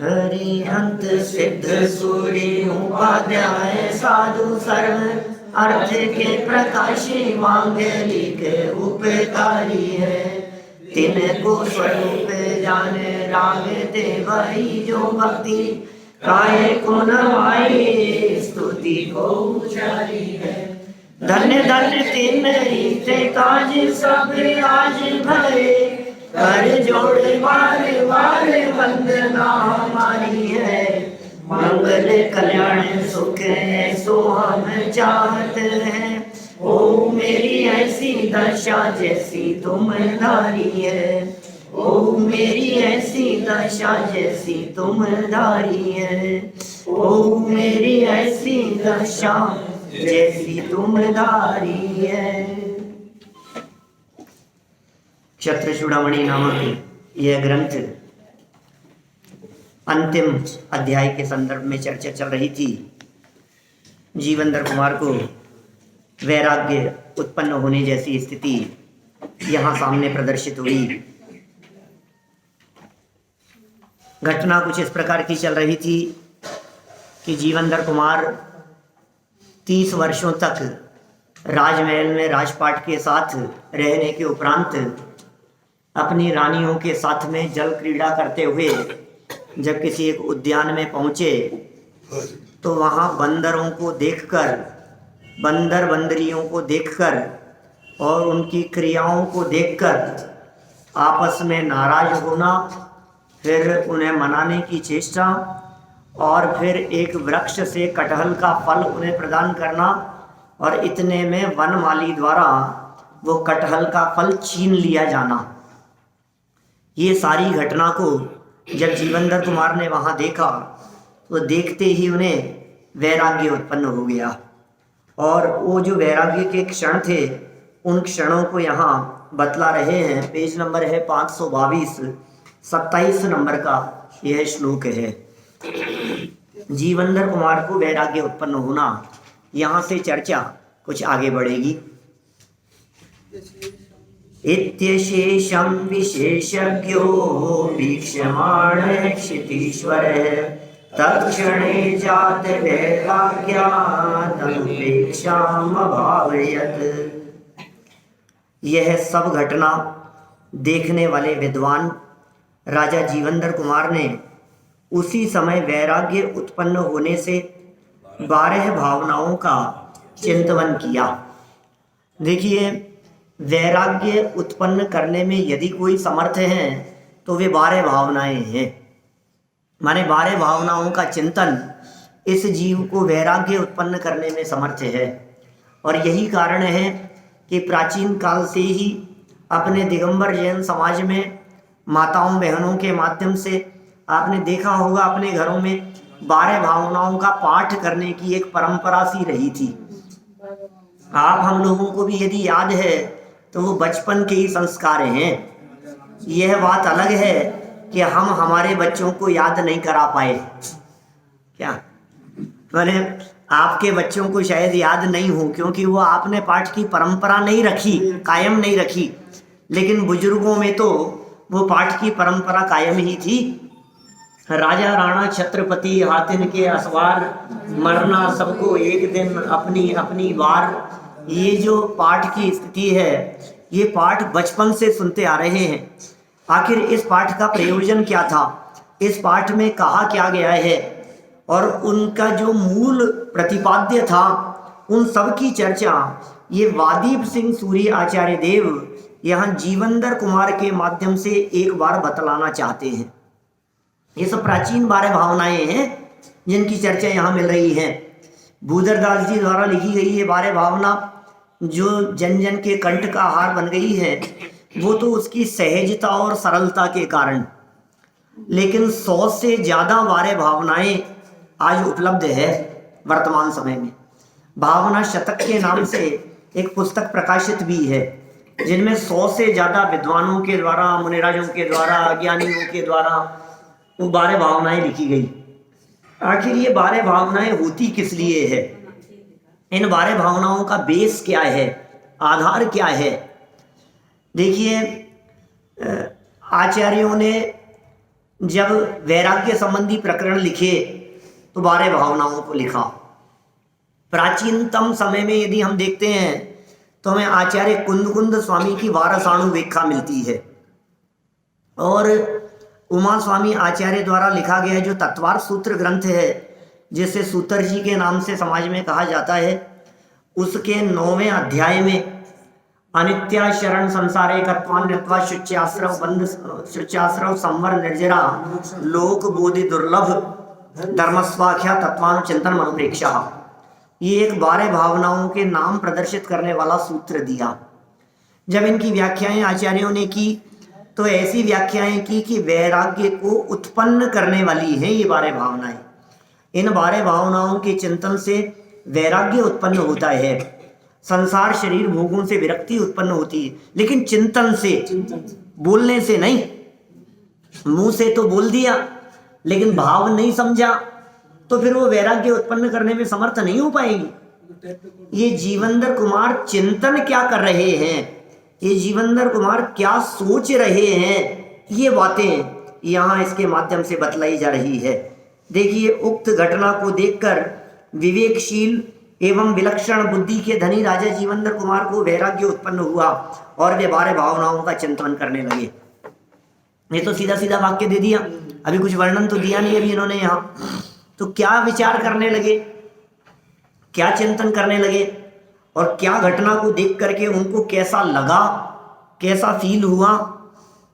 हरिहंत सिद्ध सूर्य उपाध्याय साधु सर्व अर्थ के प्रकाशी मांगलिक उपकारी है। तिनको स्वरूप जाने रागते वही जो भक्ति काहे को नवाई स्तुति को उचारी है। धन्य धन्य तिन रीते काज सब आज भरे कर जोड़ बार बार वंदना हमारी है। मंगल कल्याण सुख ऐसो हम चाहत हैं। ओ मेरी ऐसी दशा जैसी तुम धारी है। ओ मेरी ऐसी दशा जैसी तुम धारी है। ओ मेरी ऐसी दशा जैसी तुम धारी है। क्षत्र चूड़ामणि नामक यह ग्रंथ अंतिम अध्याय के संदर्भ में चर्चा चल रही थी। जीवंदर कुमार को वैराग्य उत्पन्न होने जैसी स्थिति यहाँ सामने प्रदर्शित हुई। घटना कुछ इस प्रकार की चल रही थी कि जीवंदर कुमार 30 वर्षों तक राजमहल में राजपाट के साथ रहने के उपरांत अपनी रानियों के साथ में जल क्रीड़ा करते हुए जब किसी एक उद्यान में पहुँचे तो वहाँ बंदरों को देखकर, बंदर बंदरियों को देखकर और उनकी क्रियाओं को देखकर आपस में नाराज होना, फिर उन्हें मनाने की चेष्टा और फिर एक वृक्ष से कटहल का फल उन्हें प्रदान करना और इतने में वनमाली द्वारा वो कटहल का फल छीन लिया जाना। ये सारी घटना को जब जीवंदर कुमार ने वहाँ देखा तो देखते ही उन्हें वैराग्य उत्पन्न हो गया। और वो जो वैराग्य के क्षण थे उन क्षणों को यहाँ बतला रहे हैं। पेज नंबर है 522, 27 नंबर का यह श्लोक है। जीवंदर कुमार को वैराग्य उत्पन्न होना, यहाँ से चर्चा कुछ आगे बढ़ेगी। इत्यशेषं विशेषज्ञो वीक्षमाण क्षितीश्वर तत्क्षणे जात वैराग्यादनुपेक्षामभावयत्। यह सब घटना देखने वाले विद्वान राजा जीवंदर कुमार ने उसी समय वैराग्य उत्पन्न होने से 12 भावनाओं का चिंतन किया। देखिए, वैराग्य उत्पन्न करने में यदि कोई समर्थ है तो वे 12 भावनाएं हैं। माने 12 भावनाओं का चिंतन इस जीव को वैराग्य उत्पन्न करने में समर्थ है। और यही कारण है कि प्राचीन काल से ही अपने दिगंबर जैन समाज में माताओं बहनों के माध्यम से आपने देखा होगा अपने घरों में 12 भावनाओं का पाठ करने की एक परंपरा सी रही थी। आप हम लोगों को भी यदि याद है तो वो बचपन के ही संस्कार हैं। यह बात अलग है कि हम हमारे बच्चों को याद नहीं करा पाए। क्या मैंने आपके बच्चों को शायद याद नहीं हो क्योंकि वो आपने पाठ की परंपरा नहीं रखी, कायम नहीं रखी, लेकिन बुजुर्गों में तो वो पाठ की परंपरा कायम ही थी। राजा राणा छत्रपति हाथिन के असवार मरना सबको एक दिन अपनी अपनी बार, ये जो पाठ की स्थिति है ये पाठ बचपन से सुनते आ रहे हैं। आखिर इस पाठ का प्रयोजन क्या था, इस पाठ में कहा क्या गया है और उनका जो मूल प्रतिपाद्य था, उन सब की चर्चा ये वादीप सिंह सूरी आचार्य देव यहाँ जीवंदर कुमार के माध्यम से एक बार बतलाना चाहते हैं। ये सब प्राचीन 12 भावनाएं हैं जिनकी चर्चा यहाँ मिल रही है। भूधरदास जी द्वारा लिखी गई ये 12 भावना जो जन जन के कंठ का आहार बन गई है, वो तो उसकी सहजता और सरलता के कारण, लेकिन 100 से ज़्यादा 12 भावनाएं आज उपलब्ध है वर्तमान समय में। भावना शतक के नाम से एक पुस्तक प्रकाशित भी है जिनमें 100 से ज़्यादा विद्वानों के द्वारा, मुनिराजों के द्वारा, अज्ञानियों के द्वारा वो 12 भावनाएं लिखी गई। आखिर ये 12 भावनाएं होती किस लिए है, इन 12 भावनाओं का बेस क्या है, आधार क्या है। देखिए, आचार्यों ने जब वैराग्य संबंधी प्रकरण लिखे तो 12 भावनाओं को लिखा। प्राचीनतम समय में यदि हम देखते हैं तो हमें आचार्य कुंदकुंद स्वामी की वारसाणु व्याख्या मिलती है, और उमा स्वामी आचार्य द्वारा लिखा गया जो तत्वार सूत्र ग्रंथ है, जिसे सूत्र जी के नाम से समाज में कहा जाता है, उसके 9वें अध्याय में अनित्या शरण संसारे कत्वान्यत्वा शुच्याश्रव बंध शुच्याश्रव संवर निर्जरा लोक बोधि दुर्लभ धर्मस्वाख्या तत्वानुचिंतन मनोप्रेक्षा, ये एक 12 भावनाओं के नाम प्रदर्शित करने वाला सूत्र दिया। जब इनकी व्याख्याएं आचार्यों ने की तो ऐसी व्याख्याएं की कि वैराग्य को उत्पन्न करने वाली हैं ये 12 भावनाएं। इन 12 भावनाओं के चिंतन से वैराग्य उत्पन्न होता है। संसार शरीर भोगों से विरक्ति उत्पन्न होती है, लेकिन चिंतन से, बोलने से नहीं। मुंह से तो बोल दिया लेकिन भाव नहीं समझा तो फिर वो वैराग्य उत्पन्न करने में समर्थ नहीं हो पाएंगे। ये जीवंदर कुमार चिंतन क्या कर रहे हैं, ये जीवंदर कुमार क्या सोच रहे हैं, ये बातें यहाँ इसके माध्यम से बतलाई जा रही है। देखिए, उक्त घटना को देखकर विवेकशील एवं विलक्षण बुद्धि के धनी राजा जीवंदर कुमार को वैराग्य उत्पन्न हुआ और वे 12 भावनाओं का चिंतन करने लगे। ये तो सीधा सीधा वाक्य दे दिया, अभी कुछ वर्णन तो दिया नहीं अभी इन्होंने यहाँ। तो क्या विचार करने लगे, क्या चिंतन करने लगे, और क्या घटना को देख करके उनको कैसा लगा, कैसा फील हुआ।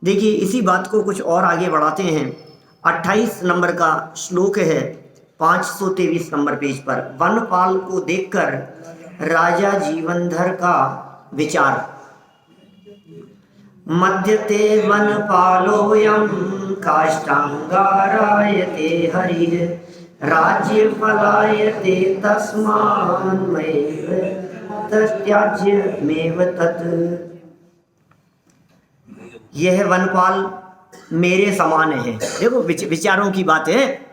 देखिए, इसी बात को कुछ और आगे बढ़ाते हैं। 28 नंबर का श्लोक है 523 नंबर पेज पर। वनपाल को देखकर राजा जीवनधर का विचार। मध्यते वनपालोऽयं काष्ठांगारायते हरिः राज्य फलायते तस्मान्मैव तत्याज्यमेव तत्। यह वनपाल मेरे समान है। देखो, विचारों की बात है।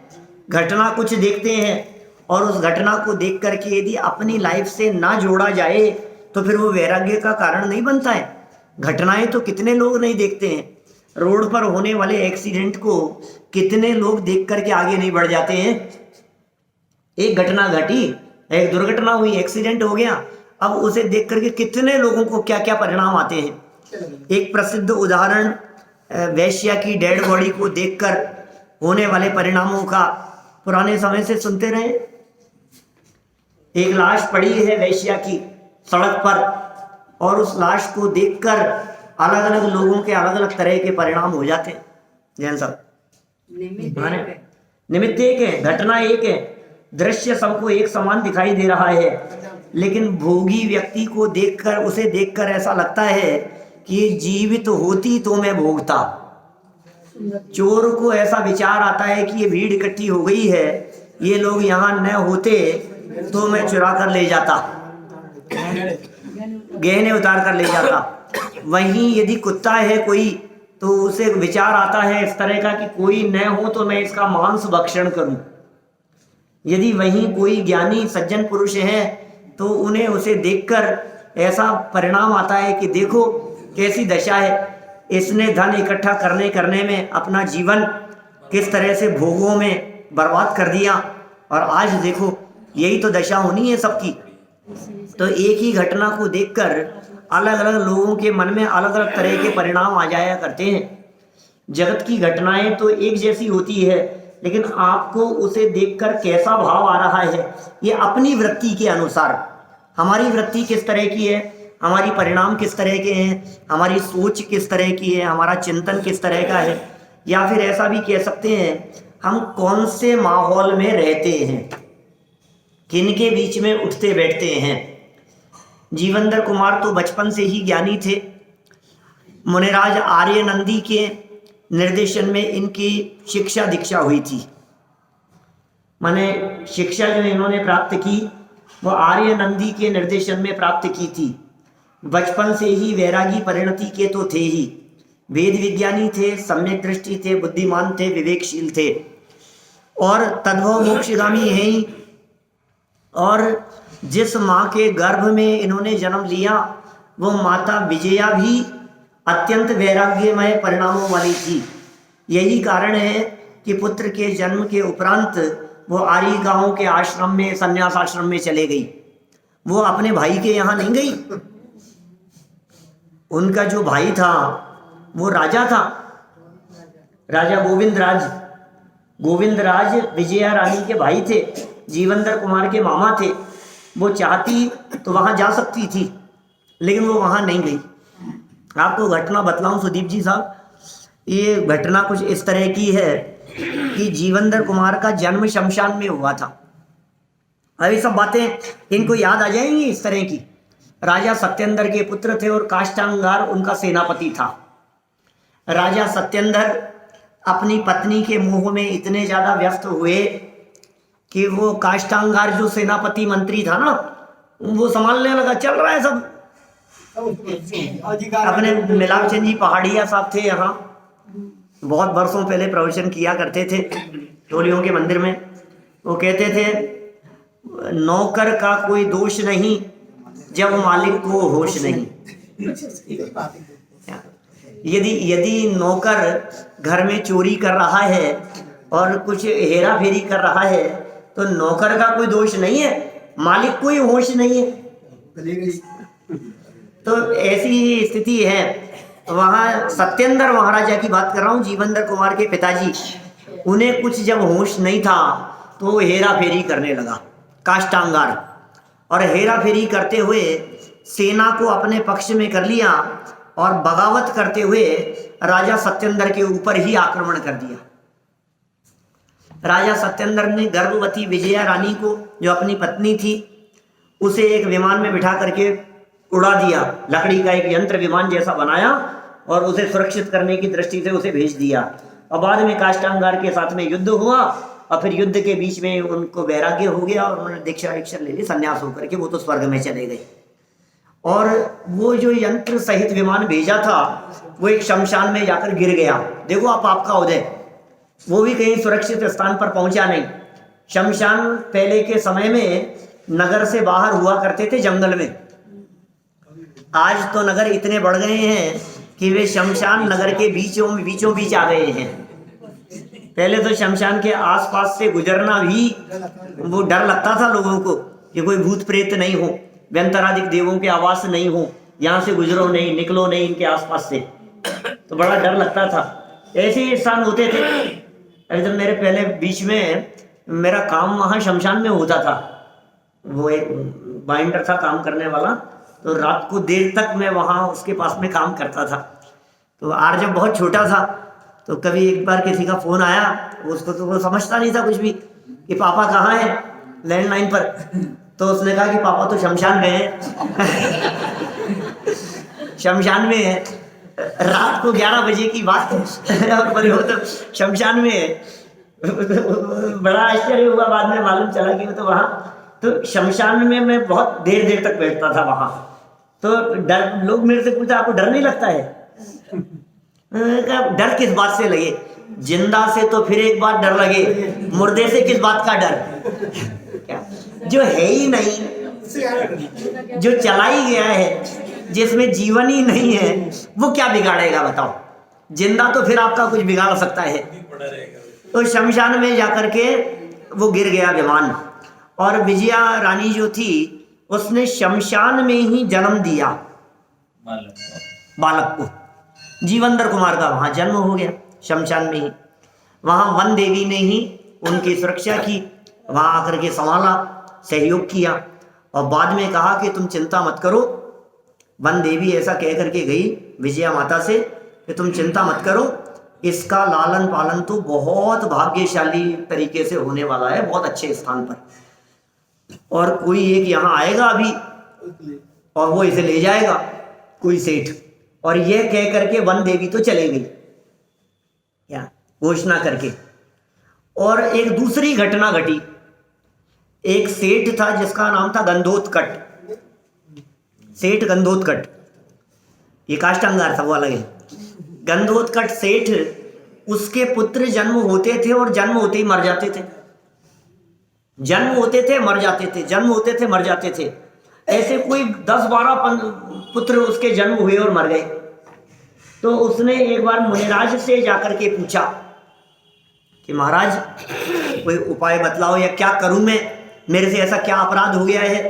घटना कुछ देखते हैं और उस घटना को देख करके यदि अपनी लाइफ से ना जोड़ा जाए तो फिर वो वैराग्य का कारण नहीं बनता है। घटनाएं तो कितने लोग नहीं देखते हैं। रोड पर होने वाले एक्सीडेंट को कितने लोग देख करके आगे नहीं बढ़ जाते हैं। एक घटना घटी, एक दुर्घटना हुई, एक्सीडेंट हो गया, अब उसे देख करके कितने लोगों को क्या क्या परिणाम आते हैं। एक प्रसिद्ध उदाहरण वैश्या की डेड बॉडी को देखकर होने वाले परिणामों का पुराने समय से सुनते रहे। एक लाश पड़ी है वैश्या की सड़क पर, और उस लाश को देखकर अलग अलग लोगों के अलग अलग तरह के परिणाम हो जाते हैं। जैन साहब, निमित्त एक है, घटना एक है, दृश्य सबको एक समान दिखाई दे रहा है, लेकिन भोगी व्यक्ति को देखकर, उसे देखकर ऐसा लगता है कि जीवित होती तो मैं भोगता। चोर को ऐसा विचार आता है कि ये भीड़ इकट्ठी हो गई है, ये लोग यहाँ न होते तो मैं चुरा कर ले जाता, गहने उतार कर ले जाता। वहीं यदि कुत्ता है कोई तो उसे विचार आता है इस तरह का कि कोई न हो तो मैं इसका मांस भक्षण करूं। यदि वहीं कोई ज्ञानी सज्जन पुरुष है तो उन्हें उसे देखकर ऐसा परिणाम आता है कि देखो कैसी दशा है, इसने धन इकट्ठा करने में अपना जीवन किस तरह से भोगों में बर्बाद कर दिया, और आज देखो यही तो दशा होनी है सबकी। तो एक ही घटना को देखकर अलग अलग लोगों के मन में अलग अलग तरह के परिणाम आ जाया करते हैं। जगत की घटनाएं तो एक जैसी होती है, लेकिन आपको उसे देखकर कैसा भाव आ रहा है ये अपनी वृत्ति के अनुसार। हमारी वृत्ति किस तरह की है, हमारी परिणाम किस तरह के हैं, हमारी सोच किस तरह की है, हमारा चिंतन किस तरह का है, या फिर ऐसा भी कह सकते हैं हम कौन से माहौल में रहते हैं, किनके बीच में उठते बैठते हैं। जीवंदर कुमार तो बचपन से ही ज्ञानी थे। मुनिराज आर्य नंदी के निर्देशन में इनकी शिक्षा दीक्षा हुई थी। माने शिक्षा जो इन्होंने प्राप्त की वो आर्य नंदी के निर्देशन में प्राप्त की थी। बचपन से ही वैरागी परिणति के तो थे ही, वेद विज्ञानी थे, सम्यक दृष्टि थे, बुद्धिमान थे, विवेकशील थे, और तद्भव मोक्षगामी है ही। और जिस माँ के गर्भ में इन्होंने जन्म लिया वो माता विजया भी अत्यंत वैराग्यमय परिणामों वाली थी। यही कारण है कि पुत्र के जन्म के उपरांत वो आरी गांव के आश्रम में, संन्यास आश्रम में चले गई। वो अपने भाई के यहाँ नहीं गई। उनका जो भाई था वो राजा था, राजा गोविंदराज। गोविंदराज विजया रानी के भाई थे, जीवंदर कुमार के मामा थे। वो चाहती तो वहां जा सकती थी, लेकिन वो वहां नहीं गई। आपको घटना बतलाऊं सुदीप जी साहब, ये घटना कुछ इस तरह की है कि जीवंदर कुमार का जन्म शमशान में हुआ था। अभी सब बातें इनको याद आ जाएंगी इस तरह की। राजा सत्येंद्र के पुत्र थे और काष्टांगार उनका सेनापति था। राजा सत्येंद्र अपनी पत्नी के मोह में इतने ज्यादा व्यस्त हुए कि वो काष्टांगार जो सेनापति मंत्री था ना, वो संभालने लगा। चल रहा है सब। अपने मिलाप चंद जी पहाड़िया साहब थे यहाँ, बहुत वर्षों पहले प्रवचन किया करते थे टोलियों के मंदिर में। वो कहते थे नौकर का कोई दोष नहीं जब मालिक को होश नहीं। यदि नौकर घर में चोरी कर रहा है और कुछ हेरा फेरी कर रहा है तो नौकर का कोई दोष नहीं है, मालिक को ही होश नहीं है। तो ऐसी ही स्थिति है वहाँ। सत्येंद्र महाराजा की बात कर रहा हूँ, जीवंदर कुमार के पिताजी। उन्हें कुछ जब होश नहीं था तो वो हेरा फेरी करने लगा, काष्टांगार। और हेरा फेरी करते हुए सेना को अपने पक्ष में कर लिया और बगावत करते हुए राजा सत्येंद्र के ऊपर ही आक्रमण कर दिया। राजा सत्येंद्र ने गर्भवती विजया रानी को, जो अपनी पत्नी थी, उसे एक विमान में बिठा करके उड़ा दिया। लकड़ी का एक यंत्र विमान जैसा बनाया और उसे सुरक्षित करने की दृष्टि से उसे भेज दिया। और बाद में काष्टांगार के साथ में युद्ध हुआ और फिर युद्ध के बीच में उनको वैराग्य हो गया और उन्होंने दीक्षा ले ली, संन्यास होकर के वो तो स्वर्ग में चले गए। और वो जो यंत्र सहित विमान भेजा था वो एक शमशान में जाकर गिर गया। देखो आप, आपका उदय, वो भी कहीं सुरक्षित स्थान पर पहुंचा नहीं। शमशान पहले के समय में नगर से बाहर हुआ करते थे, जंगल में। आज तो नगर इतने बढ़ गए हैं कि वे शमशान नगर के बीचों बीच आ गए हैं। पहले तो शमशान के आसपास से गुजरना भी वो डर लगता था लोगों को कि कोई भूत प्रेत नहीं हो, व्यंतरादिक देवों के आवास नहीं हो, यहाँ से गुजरो नहीं, निकलो नहीं इनके आसपास से, तो बड़ा डर लगता था। ऐसे ही स्थान होते थे। अभी तो मेरे पहले बीच में मेरा काम वहाँ शमशान में होता था। वो एक बाइंडर था काम करने वाला, तो रात को देर तक मैं वहाँ उसके पास में काम करता था। तो आर जब बहुत छोटा था तो कभी एक बार किसी का फ़ोन आया, उसको तो वो समझता नहीं था कुछ भी कि पापा कहाँ है लैंडलाइन पर। तो उसने कहा कि पापा तो शमशान में है। शमशान में है, रात को 11 बजे की बात है और बोले वो तो शमशान में है। बड़ा आश्चर्य हुआ, बाद में मालूम चला कि वो तो वहाँ, तो शमशान में मैं बहुत देर तक बैठता था वहाँ। तो डर, लोग मेरे से पूछा आपको डर नहीं लगता है? डर किस बात से लगे? जिंदा से तो फिर एक बात डर लगे, मुर्दे से किस बात का डर? क्या जो है ही नहीं, जो चला ही गया है, जिसमें जीवन ही नहीं है, वो क्या बिगाड़ेगा बताओ? जिंदा तो फिर आपका कुछ बिगाड़ सकता है। तो शमशान में जाकर के वो गिर गया विमान। और विजया रानी जो थी उसने शमशान में ही जन्म दिया बालक को। जीवंदर कुमार का वहाँ जन्म हो गया शमशान में ही। वहाँ वन देवी ने ही उनकी सुरक्षा की, वहाँ आकर के संभाला, सहयोग किया और बाद में कहा कि तुम चिंता मत करो। वन देवी ऐसा कह करके गई विजया माता से कि तुम चिंता मत करो, इसका लालन पालन तो बहुत भाग्यशाली तरीके से होने वाला है, बहुत अच्छे स्थान पर, और कोई एक यहाँ आएगा अभी और वो इसे ले जाएगा, कोई सेठ। और ये कह करके वन देवी तो चले गई क्या घोषणा करके। और एक दूसरी घटना घटी। एक सेठ था जिसका नाम था गंधोत्कट, सेठ गंधोत्कट। ये काष्टांगार था, वो अलग है। गंधोत्कट सेठ, उसके पुत्र जन्म होते थे और जन्म होते ही मर जाते थे, जन्म होते थे मर जाते थे, जन्म होते थे मर जाते थे। ऐसे कोई 10-12 पुत्र उसके जन्म हुए और मर गए। तो उसने एक बार मुनिराज से जाकर के पूछा कि महाराज कोई उपाय बतलाओ, या क्या करूं मैं, मेरे से ऐसा क्या अपराध हो गया है।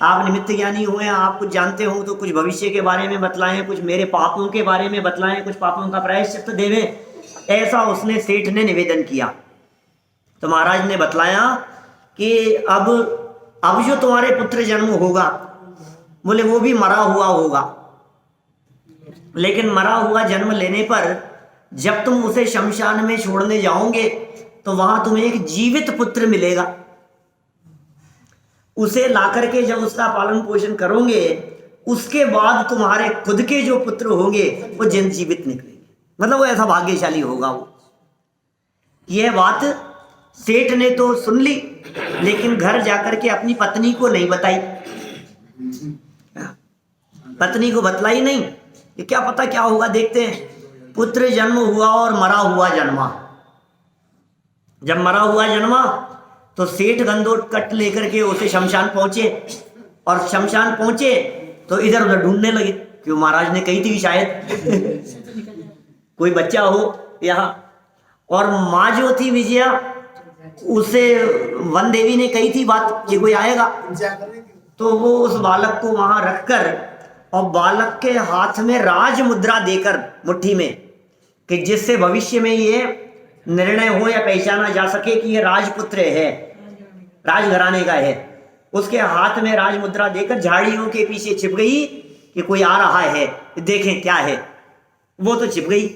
आप निमित्त ज्ञानी हुए, आप कुछ जानते हो तो कुछ भविष्य के बारे में बतलाएं, कुछ मेरे पापों के बारे में बतलाएं, कुछ पापों का प्रायश्चित देवें। ऐसा उसने सेठ ने निवेदन किया। तो महाराज ने बतलाया कि अब जो तुम्हारे पुत्र जन्म होगा, बोले वो भी मरा हुआ होगा, लेकिन मरा हुआ जन्म लेने पर जब तुम उसे शमशान में छोड़ने जाओगे तो वहां तुम्हें एक जीवित पुत्र मिलेगा। उसे लाकर के जब उसका पालन पोषण करोगे, उसके बाद तुम्हारे खुद के जो पुत्र होंगे वो जीवित निकलेंगे, मतलब वो ऐसा भाग्यशाली होगा वो। यह बात सेठ ने तो सुन ली, लेकिन घर जाकर के अपनी पत्नी को नहीं बताई। पत्नी को बतलाई नहीं कि क्या पता क्या होगा, देखते हैं। पुत्र जन्म हुआ और मरा हुआ जन्मा। जब मरा हुआ जन्मा तो सेठ गंदोट कट लेकर के उसे शमशान पहुंचे, और शमशान पहुंचे तो इधर उधर ढूंढने लगे, क्यों महाराज ने कही थी शायद कोई बच्चा हो यहाँ। और माँ जो थी विजया, उसे वन देवी ने कही थी बात कि कोई आएगा। तो वो उस बालक को वहां रखकर और बालक के हाथ में राज मुद्रा देकर मुट्ठी में, कि जिससे भविष्य में ये निर्णय हो या पहचाना जा सके कि ये राजपुत्र है, राजघराने का है। उसके हाथ में राज मुद्रा देकर झाड़ियों के पीछे छिप गई कि कोई आ रहा है, देखें क्या है। वो तो छिप गई।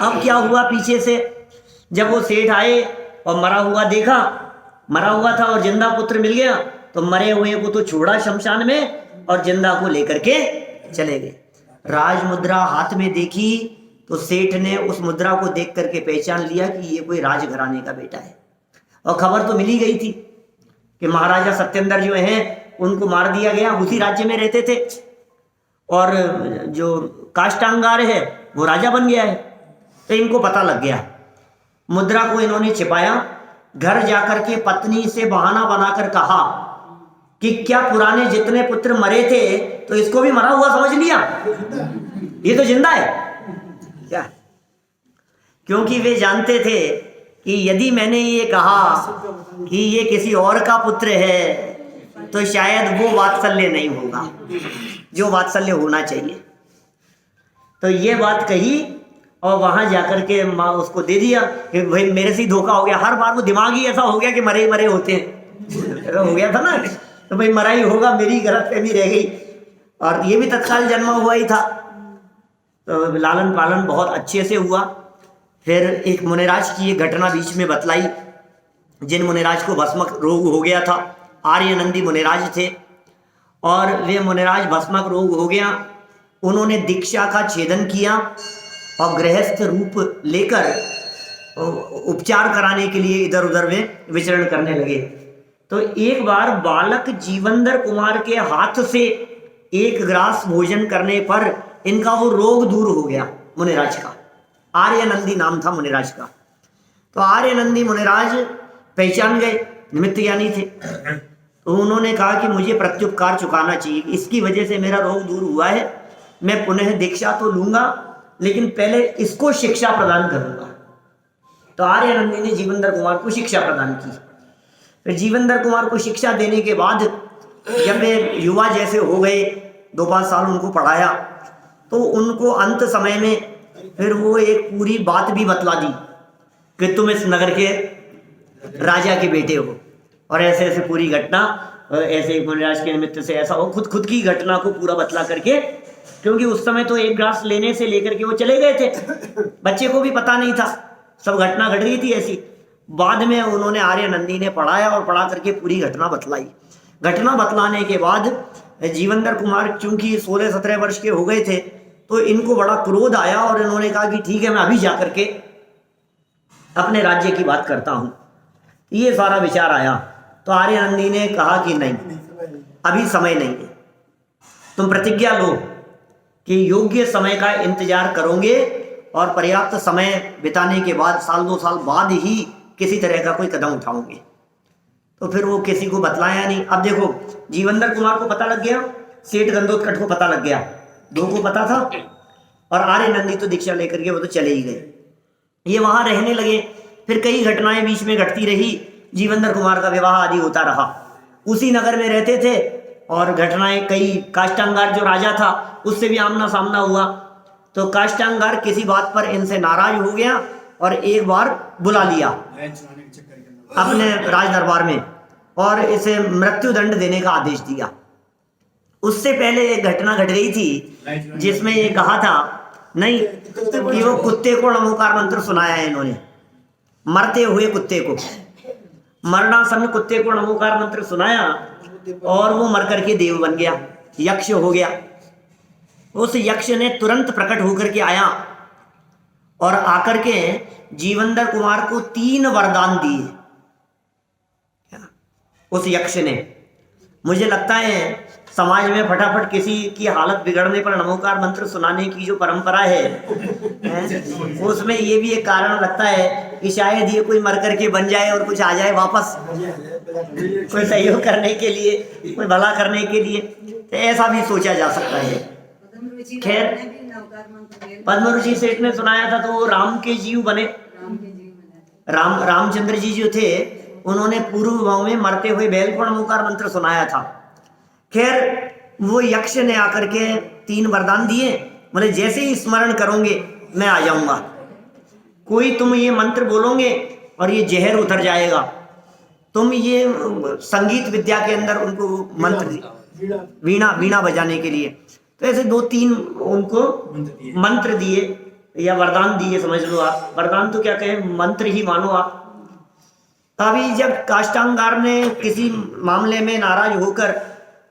अब क्या हुआ, पीछे से जब वो सेठ आए और मरा हुआ देखा, मरा हुआ था और जिंदा पुत्र मिल गया, तो मरे हुए को तो छोड़ा शमशान में और जिंदा को लेकर के चले गए। राज मुद्रा हाथ में देखी तो सेठ ने उस मुद्रा को देख करके पहचान लिया कि ये कोई राजघराने का बेटा है। और खबर तो मिली गई थी कि महाराजा सत्येंद्र जो हैं उनको मार दिया गया, उसी राज्य में रहते थे, और जो काष्टांगार है वो राजा बन गया है। तो इनको पता लग गया। मुद्रा को इन्होंने छिपाया, घर जाकर के पत्नी से बहाना बनाकर कहा कि क्या पुराने जितने पुत्र मरे थे तो इसको भी मरा हुआ समझ लिया, ये तो जिंदा है क्या। क्योंकि वे जानते थे कि यदि मैंने ये कहा कि ये किसी और का पुत्र है तो शायद वो वात्सल्य नहीं होगा जो वात्सल्य होना चाहिए। तो ये बात कही और वहां जाकर के माँ उसको दे दिया कि भाई मेरे से ही धोखा हो गया। हर बार वो दिमाग ही ऐसा हो गया कि मरे मरे होते हैं, हो गया था ना, तो भाई मरा ही होगा, मेरी गलतफहमी रह गई। और ये भी तत्काल जन्मा हुआ ही था, तो लालन पालन बहुत अच्छे से हुआ। फिर एक मुनिराज की ये घटना बीच में बतलाई, जिन मुनिराज को भस्मक रोग हो गया था, आर्यनंदी मुनिराज थे, और वे मुनिराज भस्मक रोग हो गया। उन्होंने दीक्षा का छेदन किया और गृहस्थ रूप लेकर उपचार कराने के लिए इधर उधर वे विचरण करने लगे। तो एक बार बालक जीवंदर कुमार के हाथ से एक ग्रास भोजन करने पर इनका वो रोग दूर हो गया मुनिराज का। आर्यनंदी नाम था मुनिराज का। तो आर्यनंदी मुनिराज पहचान गए, निमित्त ज्ञानी थे, तो उन्होंने कहा कि मुझे प्रत्युपकार चुकाना चाहिए, इसकी वजह से मेरा रोग दूर हुआ है, मैं पुनः दीक्षा तो लूंगा लेकिन पहले इसको शिक्षा प्रदान करूंगा। तो आर्यनंदी ने जीवंदर कुमार को शिक्षा प्रदान की। फिर जीवंदर कुमार को शिक्षा देने के बाद जब वे युवा जैसे हो गए, 2-5 साल उनको पढ़ाया, तो उनको अंत समय में फिर वो एक पूरी बात भी बतला दी कि तुम इस नगर के राजा के बेटे हो, और ऐसे ऐसे पूरी घटना, ऐसे मुनिराज के निमित्त से ऐसा हो, खुद की घटना को पूरा बतला करके। क्योंकि उस समय तो एक ग्लास लेने से लेकर के वो चले गए थे, बच्चे को भी पता नहीं था, सब घटना घट गई थी ऐसी। बाद में उन्होंने आर्यनंदी ने पढ़ाया और पढ़ा करके पूरी घटना बतलाई। घटना बतलाने के बाद जीवंदर कुमार चूंकि 16-17 वर्ष के हो गए थे, तो इनको बड़ा क्रोध आया और इन्होंने कहा कि ठीक है, मैं अभी जा करके अपने राज्य की बात करता हूं। ये सारा विचार आया। तो आर्यनंदी ने कहा कि नहीं, अभी समय नहीं है, तुम प्रतिज्ञा लो कि योग्य समय का इंतजार करोगे और पर्याप्त समय बिताने के बाद 1-2 साल बाद ही किसी तरह का कोई कदम उठाओगे। तो फिर वो किसी को बतलाया नहीं। अब देखो, जीवंदर कुमार को पता लग गया, सेठ गंदोत्कट को पता लग गया, दो को पता था। और आर्य नंदी तो दीक्षा लेकर के वो तो चले ही गए। ये वहां रहने लगे। फिर कई घटनाएं बीच में घटती रही, जीवंदर कुमार का विवाह आदि होता रहा। उसी नगर में रहते थे और घटनाएं कई, काष्टांगार जो राजा था उससे भी आमना सामना हुआ। तो काष्टांगार किसी बात पर इनसे नाराज हो गया और एक बार बुला लिया अपने राज दरबार में और इसे मृत्यु दंड देने का आदेश दिया। उससे पहले एक घटना घट गई थी जिसमें ये कहा था नहीं कि वो कुत्ते को नमोकार मंत्र सुनाया है इन्होंने, मरते हुए कुत्ते को, मरणासन्न कुत्ते को नमोकार मंत्र सुनाया और वो मर करके देव बन गया, यक्ष हो गया। उस यक्ष ने तुरंत प्रकट होकर के आया और आकर के जीवंदर कुमार को 3 वरदान दिए उस यक्ष ने। मुझे लगता है समाज में फटाफट किसी की हालत बिगड़ने पर नमोकार मंत्र सुनाने की जो परंपरा है उसमें ये भी एक कारण लगता है कि शायद ये कोई मर करके बन जाए और कुछ आ जाए वापस, कोई सहयोग करने के लिए, कोई भला करने के लिए, तो ऐसा भी सोचा जा सकता है। खैर, पद्म ऋषि सेठ ने सुनाया था तो वो राम के जीव बने। रामचंद्र जी जो थे उन्होंने पूर्व भाव में मरते हुए बैल को नमोकार मंत्र सुनाया था। खैर, वो यक्ष ने आकर के 3 वरदान दिए, बोले जैसे ही स्मरण करोगे मैं आ जाऊंगा, कोई तुम ये मंत्र बोलोगे और ये जहर उतर जाएगा। तुम ये संगीत विद्या के अंदर उनको मंत्र, वीणा बजाने के लिए, तो ऐसे 2-3 उनको मंत्र दिए या वरदान दिए, समझ लो आप। वरदान तो क्या कहें, मंत्र ही मानो आप। तभी जब काष्टांगार ने किसी मामले में नाराज होकर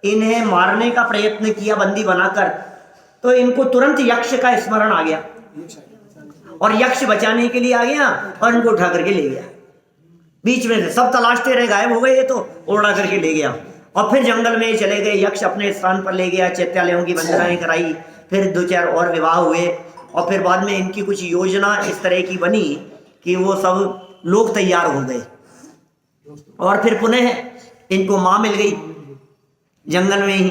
इन्हें मारने का प्रयत्न किया बंदी बनाकर, तो इनको तुरंत यक्ष का स्मरण आ गया और यक्ष बचाने के लिए आ गया और इनको उठा करके ले गया। बीच में से सब तलाशते रहे, गायब हो गए ये, तो उड़ा करके ले गया और फिर जंगल में चले गए। यक्ष अपने स्थान पर ले गया, चैत्यालयों की वंदनाएं कराई, फिर 2-4 और विवाह हुए और फिर बाद में इनकी कुछ योजना इस तरह की बनी कि वो सब लोग तैयार हो गए और फिर पुनः इनको माँ मिल गई जंगल में ही।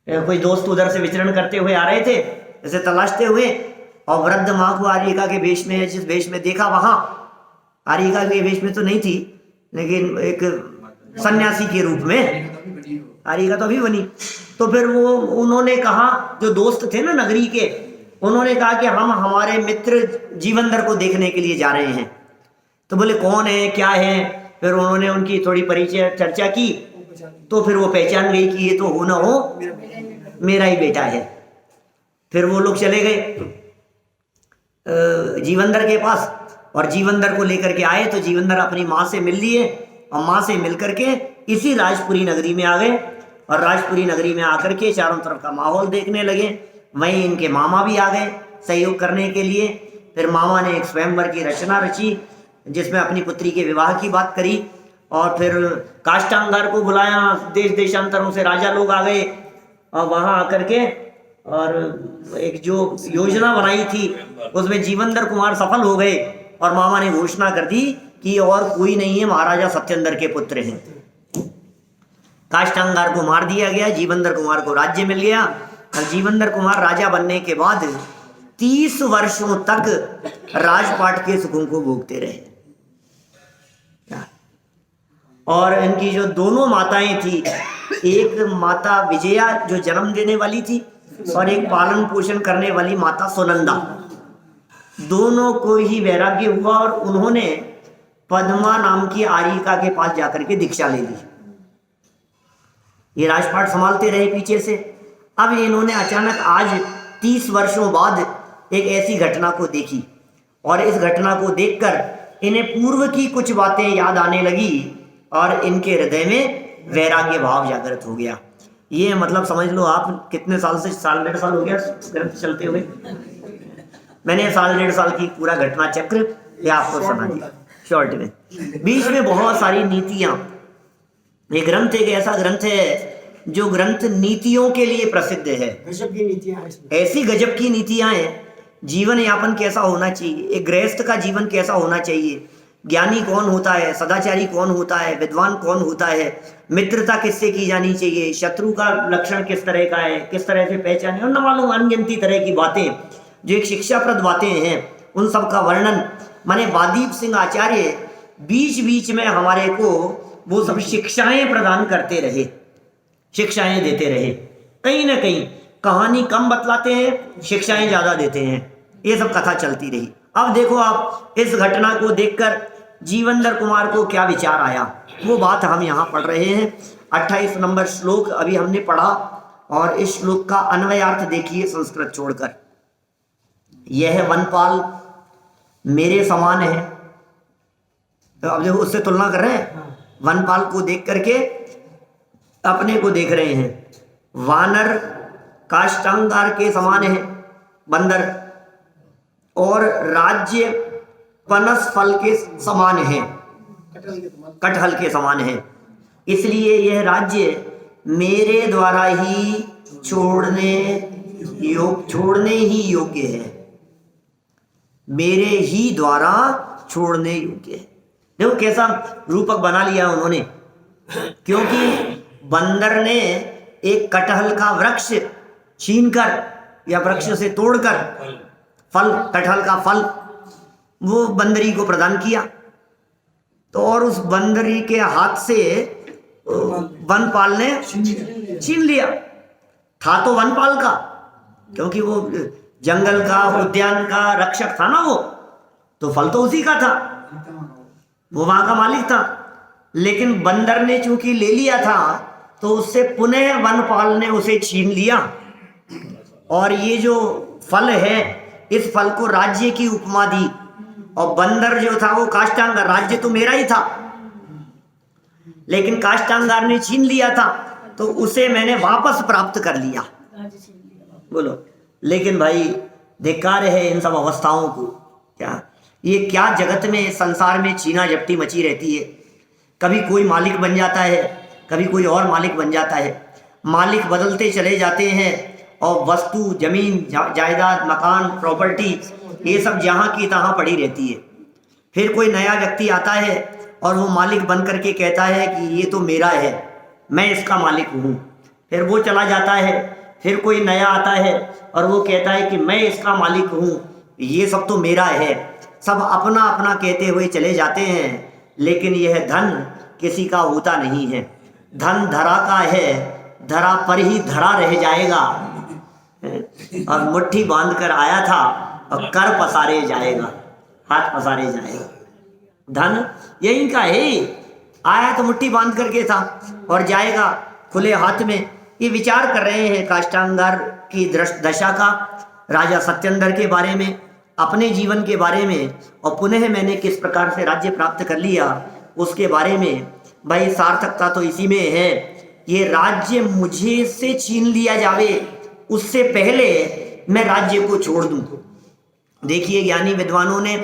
कोई दोस्त उधर से विचरण करते हुए आ रहे थे, ऐसे तलाशते हुए, और वृद्ध माँ को आर्यिका के वेश में, जिस वेश में देखा वहां, आर्यिका के वेश में तो नहीं थी लेकिन एक सन्यासी के रूप में आर्यिका तो अभी बनी। तो फिर वो उन्होंने कहा, जो दोस्त थे ना नगरी के, उन्होंने कहा कि हम हमारे मित्र जीवंदर को देखने के लिए जा रहे हैं। तो बोले कौन है, क्या है? फिर उन्होंने उनकी थोड़ी परिचय चर्चा की, तो फिर वो पहचान गई कि ये तो हो ना हो मेरा ही बेटा है। फिर वो लोग चले गए जीवंदर के पास और जीवंदर को लेकर के आए। तो जीवंदर अपनी माँ से मिल लिए और माँ से मिल करके इसी राजपुरी नगरी में आ गए और राजपुरी नगरी में आकर के चारों तरफ का माहौल देखने लगे। वहीं इनके मामा भी आ गए सहयोग करने के लिए। फिर मामा ने एक स्वयंवर की रचना रची जिसमें अपनी पुत्री के विवाह की बात करी और फिर काष्टांगार को बुलाया। देश देशांतरों से राजा लोग आ गए और वहां आकर के और एक जो योजना बनाई थी उसमें जीवंदर कुमार सफल हो गए और मामा ने घोषणा कर दी कि और कोई नहीं है, महाराजा सत्येंद्र के पुत्र हैं। काष्टांगार को मार दिया गया, जीवंदर कुमार को राज्य मिल गया और जीवंदर कुमार राजा बनने के बाद 30 वर्षों तक राजपाट के सुखों को भोगते रहे। और इनकी जो दोनों माताएं थी, एक माता विजया जो जन्म देने वाली थी और एक पालन पोषण करने वाली माता सुनंदा, दोनों को ही वैराग्य हुआ और उन्होंने पद्मा नाम की आर्यिका के पास जाकर के दीक्षा ले ली। ये राजपाट संभालते रहे पीछे से। अब इन्होंने अचानक आज 30 वर्षों बाद एक ऐसी घटना को देखी और इस घटना को देखकर इन्हें पूर्व की कुछ बातें याद आने लगी और इनके हृदय में वैराग्य भाव जागृत हो गया। ये मतलब समझ लो आप कितने साल से, 1.5 साल हो गया ग्रंथ चलते हुए। मैंने 1.5 साल की पूरा घटना चक्र ये आपको सुना दिया शॉर्ट में। बीच में बहुत सारी नीतियां, ये ग्रंथ एक ऐसा ग्रंथ है जो ग्रंथ नीतियों के लिए प्रसिद्ध है। गजब की नीतियां हैं, ऐसी गजब की नीतियां हैं। जीवन यापन कैसा होना चाहिए, एक गृहस्थ का जीवन कैसा होना चाहिए, ज्ञानी कौन होता है, सदाचारी कौन होता है, विद्वान कौन होता है, मित्रता किससे की जानी चाहिए, शत्रु का लक्षण किस तरह का है, किस तरह से पहचाने, और न मालूम अनगिनती तरह की बातें जो एक शिक्षाप्रद बातें हैं, उन सब का वर्णन माने वादीप सिंह आचार्य बीच बीच में हमारे को वो सब शिक्षाएं प्रदान करते रहे, शिक्षाएं देते रहे। कहीं ना कहीं कहानी कम बतलाते हैं, शिक्षाएं ज्यादा देते हैं, ये सब कथा चलती रही। अब देखो आप इस घटना को देखकर जीवंदर कुमार को क्या विचार आया, वो बात हम यहाँ पढ़ रहे हैं। 28 नंबर श्लोक अभी हमने पढ़ा, और इस श्लोक का अन्वयार्थ देखिए संस्कृत छोड़कर। यह वनपाल मेरे समान है, तो अब देखो उससे तुलना कर रहे हैं, वनपाल को देख करके अपने को देख रहे हैं। वानर काष्ठांगार के समान है बंदर, और राज्य पनस फल के समान है, कटहल के समान है, इसलिए यह राज्य मेरे द्वारा ही छोड़ने ही योग्य है, मेरे ही द्वारा छोड़ने योग्य है। देखो कैसा रूपक बना लिया उन्होंने, क्योंकि बंदर ने एक कटहल का वृक्ष छीनकर या वृक्ष से तोड़कर फल, कटहल का फल वो बंदरी को प्रदान किया, तो और उस बंदरी के हाथ से वनपाल ने छीन लिया। था तो वनपाल का, क्योंकि वो जंगल का, उद्यान का रक्षक था ना, वो तो फल तो उसी का था, वो वहां का मालिक था। लेकिन बंदर ने चूंकि ले लिया था, तो उससे पुनः वनपाल ने उसे छीन लिया, और ये जो फल है, इस फल को राज्य की उपमा दी, और बंदर जो था वो काष्ठांगार, राज्य तो मेरा ही था, लेकिन काष्ठांगार ने छीन लिया था, तो उसे मैंने वापस प्राप्त कर लिया। बोलो, लेकिन भाई धिक्कार है इन सब अवस्थाओं को। क्या ये क्या जगत में, संसार में छीना झपटी मची रहती है। कभी कोई मालिक बन जाता है, कभी कोई और मालिक बन जाता है, मालिक बदलते चले जाते हैं, और वस्तु, जमीन, जायदाद, मकान, प्रॉपर्टी, ये सब जहाँ की तहाँ पड़ी रहती है। फिर कोई नया व्यक्ति आता है और वो मालिक बन करके कहता है कि ये तो मेरा है, मैं इसका मालिक हूँ। फिर वो चला जाता है, फिर कोई नया आता है और वो कहता है कि मैं इसका मालिक हूँ, ये सब तो मेरा है। सब अपना अपना कहते हुए चले जाते हैं, लेकिन यह धन किसी का होता नहीं है। धन धरा का है, धरा पर ही धरा रह जाएगा, और मुट्ठी बांध कर आया था और कर पसारे जाएगा, हाथ पसारे जाएगा। धन यही का है, आया तो मुट्ठी बांध करके था और जाएगा खुले हाथ में। ये विचार कर रहे हैं काष्ठांगार की दशा का, राजा सत्येंद्र के बारे में, अपने जीवन के बारे में, और पुनः मैंने किस प्रकार से राज्य प्राप्त कर लिया उसके बारे में। भाई सार्थकता तो इसी में है, ये राज्य मुझे से छीन लिया जावे उससे पहले मैं राज्य को छोड़ दूं। देखिए ज्ञानी विद्वानों ने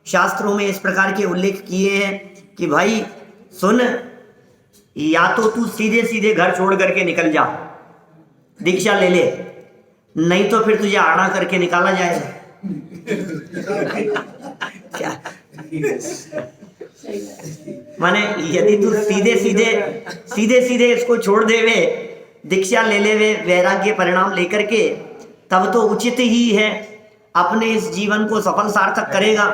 शास्त्रों में इस प्रकार के उल्लेख किए हैं कि भाई सुन, या तो तू सीधे सीधे घर छोड़ करके निकल जा, दीक्षा ले ले, नहीं तो फिर तुझे आड़ा करके निकाला जाएगा। क्या माने, यदि तू सीधे सीधे इसको छोड़ देवे, दीक्षा ले लेवे, वैराग्य परिणाम लेकर के, तब तो उचित ही है, अपने इस जीवन को सफल सार्थक करेगा।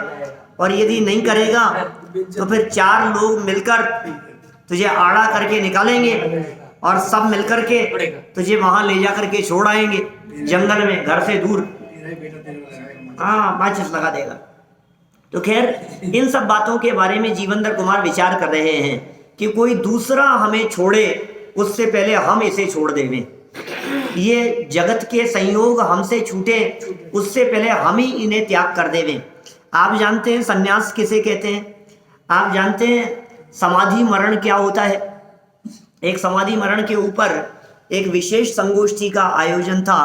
और यदि नहीं करेगा तो फिर चार लोग मिलकर तुझे आड़ा करके निकालेंगे, और सब मिलकर के तुझे वहां ले जा करके छोड़ आएंगे जंगल में, घर से दूर। हाँ, माचिस लगा देगा। तो खैर, इन सब बातों के बारे में जीवंदर कुमार विचार कर रहे हैं कि कोई दूसरा हमें छोड़े उससे पहले हम इसे छोड़ देवें। ये जगत के संयोग हमसे छूटे उससे पहले हम ही इन्हें त्याग कर देवें। आप जानते हैं सन्यास किसे कहते हैं? आप जानते हैं समाधि मरण क्या होता है? एक समाधि मरण के ऊपर एक विशेष संगोष्ठी का आयोजन था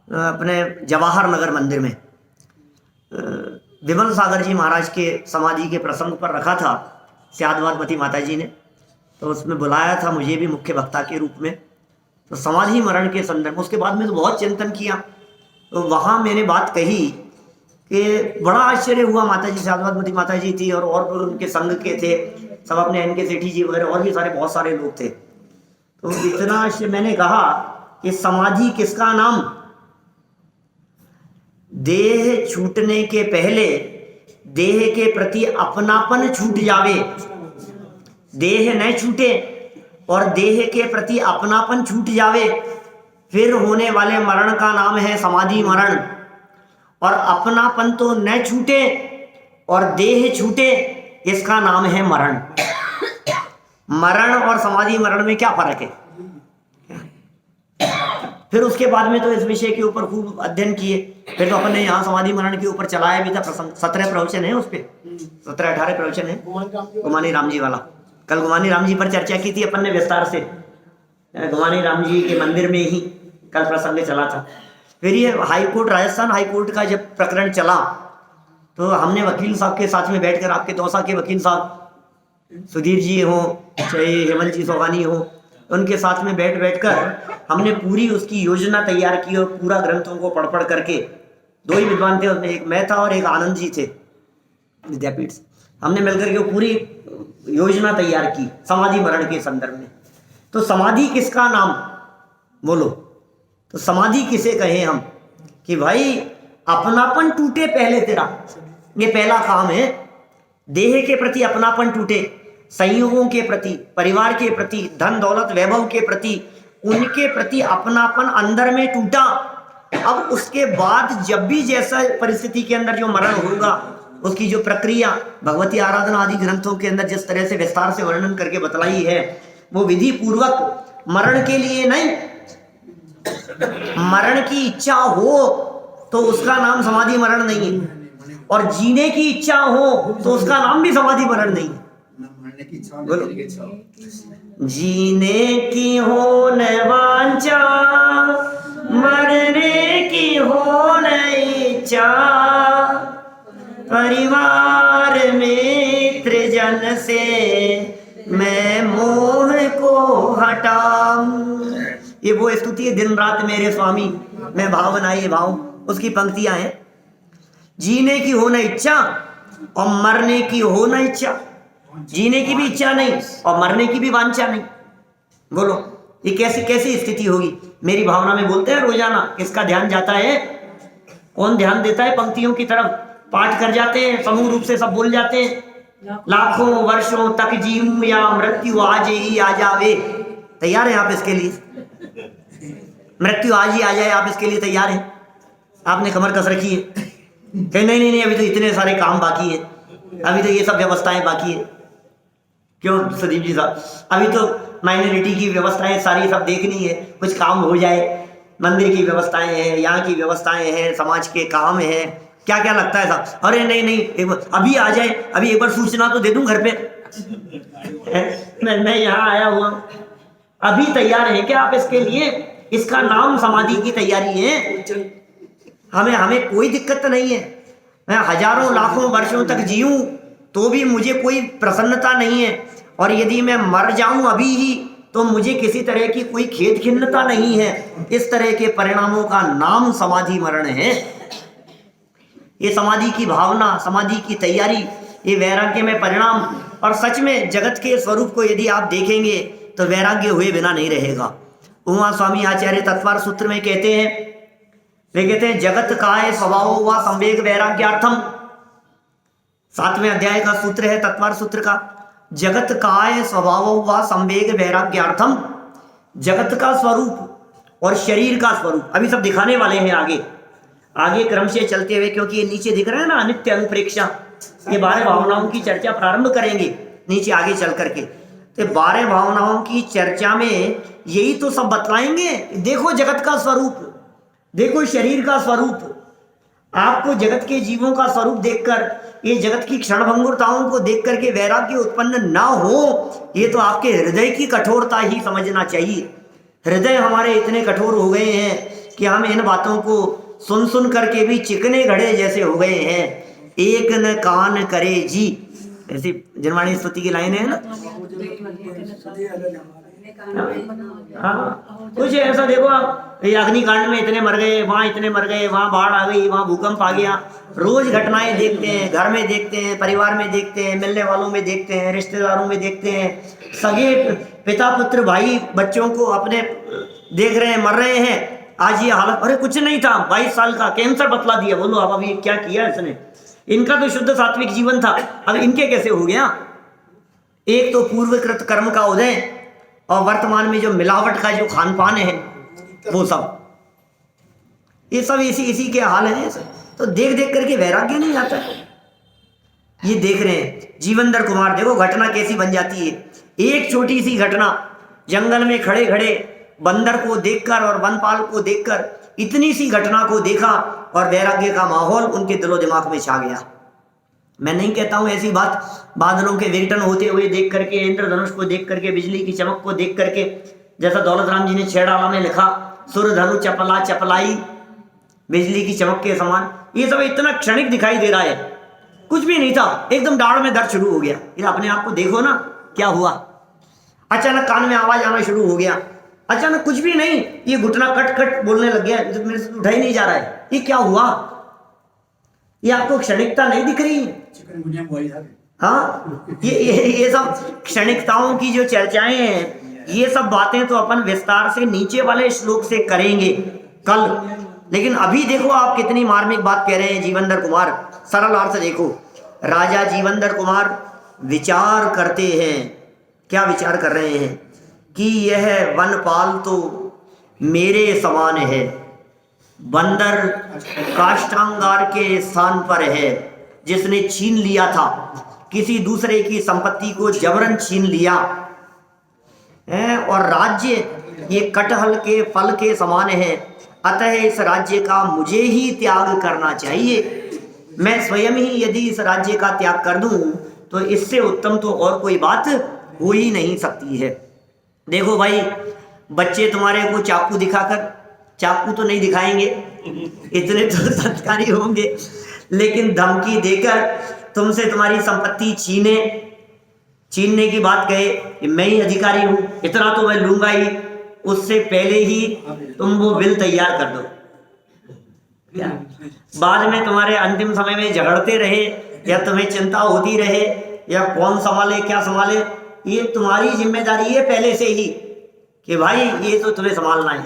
अपने जवाहर नगर मंदिर में। विमल सागर जी महाराज के समाधि के प्रसंग पर रखा था स्यादवादमती माता जी ने, तो उसमें बुलाया था मुझे भी मुख्य वक्ता के रूप में। तो समाधि मरण के संदर्भ, उसके बाद में तो बहुत चिंतन किया। तो वहाँ मैंने बात कही कि बड़ा आश्चर्य हुआ। माता जी शाश्वतमती माता जी थी और उनके संग के थे सब, अपने इनके सेठी जी वगैरह और भी सारे बहुत सारे लोग थे। तो इतना आश्चर्य, मैंने कहा कि समाधि किसका नाम? देह छूटने के पहले देह के प्रति अपनापन छूट जावे, देह न छूटे और देह के प्रति अपनापन छूट जावे, फिर होने वाले मरण का नाम है समाधि मरण। और अपनापन तो न छूटे और देह छूटे, इसका नाम है मरण। मरण और समाधि मरण में क्या फर्क है? फिर उसके बाद में तो इस विषय के ऊपर खूब अध्ययन किए। फिर तो अपन ने यहाँ समाधि मरण के ऊपर चलाया भी था प्रसंग। 17 प्रवचन है उस पे, 17-18 प्रवचन है गुमानी राम जी वाला। कल गुमानी राम जी पर चर्चा की थी अपन ने विस्तार से, गुमानी राम जी के मंदिर में ही कल प्रसंग चला था। फिर ये हाईकोर्ट, राजस्थान हाईकोर्ट का जब प्रकरण चला तो हमने वकील साहब के साथ में बैठकर, आपके दौसा के वकील साहब सुधीर जी हो चाहे हेमंत जी सोगानी हो, उनके साथ में बैठकर हमने पूरी उसकी योजना तैयार की और पूरा ग्रंथों को पढ़ करके, 2 ही विद्वान थे उसमें, एक मैं था और एक आनंद जी थे विद्यापीठ से, हमने मिलकर के पूरी योजना तैयार की समाधि मरण के संदर्भ में। तो समाधि किसका नाम बोलो? तो समाधि किसे कहे हम? कि भाई अपनापन टूटे पहले तेरा, ये पहला काम है। देह के प्रति अपनापन टूटे, संयोगों के प्रति, परिवार के प्रति, धन दौलत वैभव के प्रति, उनके प्रति अपनापन अंदर में टूटा। अब उसके बाद जब भी जैसा परिस्थिति के अंदर जो मरण होगा, उसकी जो प्रक्रिया भगवती आराधना आदि ग्रंथों के अंदर जिस तरह से विस्तार से वर्णन करके बतलाई है, वो विधि पूर्वक मरण के लिए नहीं, मरण की इच्छा हो तो उसका नाम समाधि मरण नहीं है, और जीने की इच्छा हो तो उसका नाम भी समाधि मरण नहीं है। बोलो, जीने की हो न वांछा, मरने की हो न इच्छा, परिवार मित्र जन से मैं मोह को हटाऊं। ये वो स्तुति है, दिन रात मेरे स्वामी मैं भावना ये भाव, उसकी पंक्तियां हैं। जीने की हो न इच्छा और मरने की हो न इच्छा, जीने की भी इच्छा नहीं और मरने की भी वांछा नहीं। बोलो ये कैसी कैसी स्थिति होगी? मेरी भावना में बोलते हैं रोजाना, किसका ध्यान जाता है? कौन ध्यान देता है पंक्तियों की तरफ? पाठ कर जाते हैं, समूह रूप से सब बोल जाते हैं, लाखों वर्षों तक जीऊं या मृत्यु आज ही आ जावे। तैयार हैं आप इसके लिए? मृत्यु आज ही आ जाए, आप इसके लिए तैयार हैं? आपने कमर कस रखी है? कहीं नहीं नहीं नहीं, अभी तो इतने सारे काम बाकी है, अभी तो ये सब व्यवस्थाएं बाकी है। क्यों सुदीप जी साहब? अभी तो माइनॉरिटी की व्यवस्थाएं सारी सब देखनी है, कुछ काम हो जाए, मंदिर की व्यवस्थाएं हैं, यहाँ की व्यवस्थाएं हैं, समाज के काम है, क्या क्या लगता है साहब? अरे नहीं नहीं अभी आ जाए, अभी एक बार सूचना तो दे दूं घर पे, मैं यहाँ आया हुआ। अभी तैयार है क्या आप इसके लिए? इसका नाम समाधि की तैयारी है। हमें कोई दिक्कत नहीं है, मैं हजारों लाखों वर्षों तक जीऊं तो भी मुझे कोई प्रसन्नता नहीं है, और यदि मैं मर जाऊं अभी ही तो मुझे किसी तरह की कोई खेद खिन्नता नहीं है। इस तरह के परिणामों का नाम समाधि मरण है। ये समाधि की भावना, समाधि की तैयारी, ये वैराग्य में परिणाम। और सच में जगत के स्वरूप को यदि आप देखेंगे तो वैराग्य हुए बिना नहीं रहेगा। उमा स्वामी आचार्य तत्वार सूत्र में कहते हैं, वे कहते हैं जगत काय स्वभाव व संवेग वैराग्यार्थम। 7वें अध्याय का सूत्र है तत्वार सूत्र का। जगत काय स्वभाव व संवेग वैराग्यार्थम। जगत का स्वरूप और शरीर का स्वरूप अभी सब दिखाने वाले हैं आगे क्रम से चलते हुए, क्योंकि ये नीचे दिख रहा है ना अनित्य अनुप्रेक्षा। ये 12 भावनाओं की चर्चा प्रारंभ करेंगे नीचे आगे चल करके। तो 12 भावनाओं की चर्चा में यही तो सब बतलाएंगे। देखो जगत का स्वरूप, देखो शरीर का स्वरूप। आपको जगत के जीवों का स्वरूप देखकर, ये जगत की क्षणभंगुरताओं को देख करके वैराग्य उत्पन्न ना हो, ये तो आपके हृदय की कठोरता ही समझना चाहिए। हृदय हमारे इतने कठोर हो गए हैं कि हम इन बातों को सुन सुन करके भी चिकने घड़े जैसे हो गए हैं। एक न कान करे जी, ऐसी जनवाणी स्तुति की लाइन है ना। हाँ, कुछ ऐसा देखो आप, ये अग्निकांड में इतने मर गए, वहाँ इतने मर गए, वहाँ बाढ़ आ गई, वहाँ भूकंप आ गया। रोज घटनाएं देखते हैं, घर में देखते हैं, परिवार में देखते हैं, मिलने वालों में देखते हैं, रिश्तेदारों में देखते हैं, सगे पिता पुत्र भाई बच्चों को अपने देख रहे हैं, मर रहे हैं। आज ये हालत, अरे कुछ नहीं था, 22 साल का कैंसर बतला दिया, बोलो अब अभी क्या किया इसने। इनका तो शुद्ध सात्विक जीवन था, अब इनके कैसे हो गया। एक तो पूर्वकृत कर्म का उदय और वर्तमान में जो मिलावट का जो खान पान है वो सब, ये सब इसी के हाल है। तो देख देख करके वैराग्य नहीं आता। ये देख रहे हैं जीवंदर कुमार, देखो घटना कैसी बन जाती है। एक छोटी सी घटना, जंगल में खड़े खड़े बंदर को देखकर और वनपाल को देखकर इतनी सी घटना को देखा और वैराग्य का माहौल उनके दिलो दिमाग में छा गया। मैं नहीं कहता हूं ऐसी बात, बादलों के विघटन होते हुए देख करके, इंद्रधनुष को देख करके, बिजली की चमक को देख करके, जैसा दौलत राम जी ने छेड़ाला में लिखा, सुर धनु चपला चपलाई बिजली की चमक के समान। ये सब इतना क्षणिक दिखाई दे रहा है, कुछ भी नहीं था, एकदम दाढ़ में दर्द शुरू हो गया। ये अपने आप को देखो ना क्या हुआ। अचानक कान में आवाज आना शुरू हो गया, अचानक कुछ भी नहीं, ये घुटना कट कट बोलने लग गया, मेरे से उठा ही नहीं जा रहा है। ये क्या हुआ? ये आपको क्षणिकता नहीं दिख रही? हाँ, ये सब क्षणिकताओं की जो चर्चाएं हैं, ये सब बातें तो अपन विस्तार से नीचे वाले श्लोक से करेंगे कल। लेकिन अभी देखो आप कितनी मार्मिक बात कह रहे हैं जीवंदर कुमार। सरल अर्थ देखो, राजा जीवंदर कुमार विचार करते हैं। क्या विचार कर रहे हैं? कि यह वनपाल तो मेरे समान है, बंदर काष्ठांगार के स्थान पर है, जिसने छीन लिया था, किसी दूसरे की संपत्ति को जबरन छीन लिया है, और राज्य ये कटहल के फल के समान है। अतः इस राज्य का मुझे ही त्याग करना चाहिए। मैं स्वयं ही यदि इस राज्य का त्याग कर दूं तो इससे उत्तम तो और कोई बात हो ही नहीं सकती है। देखो भाई, बच्चे तुम्हारे को चाकू दिखाकर, चाकू तो नहीं दिखाएंगे, इतने तो संस्कारी होंगे, लेकिन धमकी देकर तुमसे तुम्हारी संपत्ति छीनने की बात कहे कि मैं ही अधिकारी हूं, इतना तो मैं लूंगा ही, उससे पहले ही तुम वो बिल तैयार कर दो। क्या बाद में तुम्हारे अंतिम समय में झगड़ते रहे या तुम्हें चिंता होती रहे या कौन संभाले क्या संभाले, ये तुम्हारी जिम्मेदारी है पहले से ही कि भाई ये तो तुम्हें संभालना है,